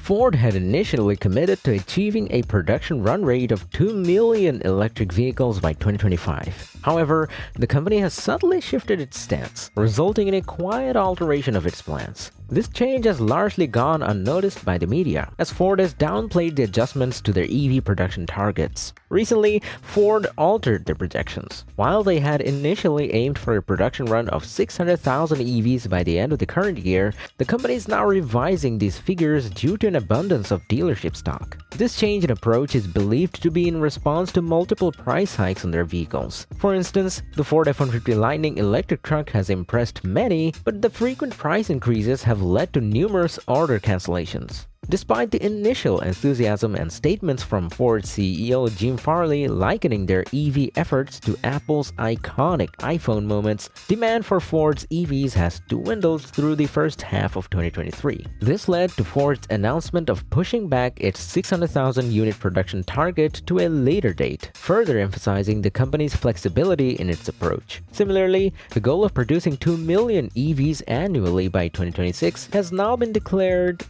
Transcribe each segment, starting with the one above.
Ford had initially committed to achieving a production run rate of 2 million electric vehicles by 2025. However, the company has subtly shifted its stance, resulting in a quiet alteration of its plans. This change has largely gone unnoticed by the media, as Ford has downplayed the adjustments to their EV production targets. Recently, Ford altered their projections. While they had initially aimed for a production run of 600,000 EVs by the end of the current year, the company is now revising these figures due to an abundance of dealership stock. This change in approach is believed to be in response to multiple price hikes on their vehicles. For instance, the Ford F-150 Lightning electric truck has impressed many, but the frequent price increases have led to numerous order cancellations. Despite the initial enthusiasm and statements from Ford CEO Jim Farley likening their EV efforts to Apple's iconic iPhone moments, demand for Ford's EVs has dwindled through the first half of 2023. This led to Ford's announcement of pushing back its 600,000 unit production target to a later date, further emphasizing the company's flexibility in its approach. Similarly, the goal of producing 2 million EVs annually by 2026 has now been declared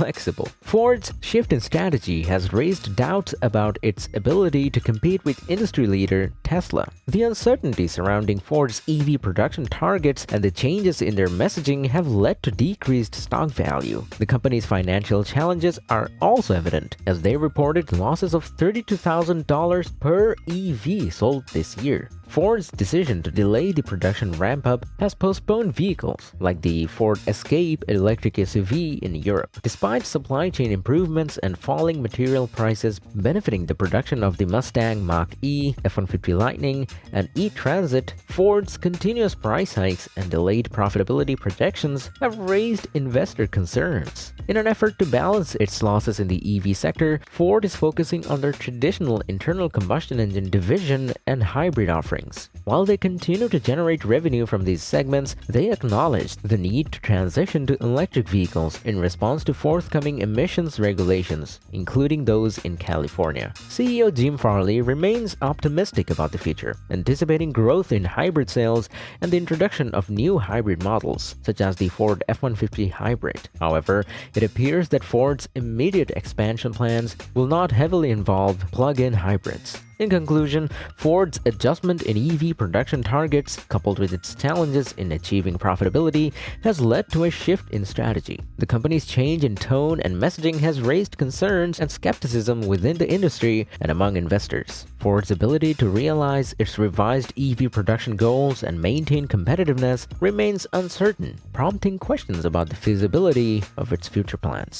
flexible. Ford's shift in strategy has raised doubts about its ability to compete with industry leader Tesla. The uncertainty surrounding Ford's EV production targets and the changes in their messaging have led to decreased stock value. The company's financial challenges are also evident, as they reported losses of $32,000 per EV sold this year. Ford's decision to delay the production ramp-up has postponed vehicles like the Ford Escape electric SUV in Europe. Despite supply chain improvements and falling material prices benefiting the production of the Mustang Mach-E, F-150 Lightning, and E-Transit, Ford's continuous price hikes and delayed profitability projections have raised investor concerns. In an effort to balance its losses in the EV sector, Ford is focusing on their traditional internal combustion engine division and hybrid offerings. While they continue to generate revenue from these segments, they acknowledge the need to transition to electric vehicles in response to forthcoming emissions regulations, including those in California. CEO Jim Farley remains optimistic about the future, anticipating growth in hybrid sales and the introduction of new hybrid models, such as the Ford F-150 Hybrid. However, it appears that Ford's immediate expansion plans will not heavily involve plug-in hybrids. In conclusion, Ford's adjustment in EV production targets, coupled with its challenges in achieving profitability, has led to a shift in strategy. The company's change in tone and messaging has raised concerns and skepticism within the industry and among investors. Ford's ability to realize its revised EV production goals and maintain competitiveness remains uncertain, prompting questions about the feasibility of its future plans.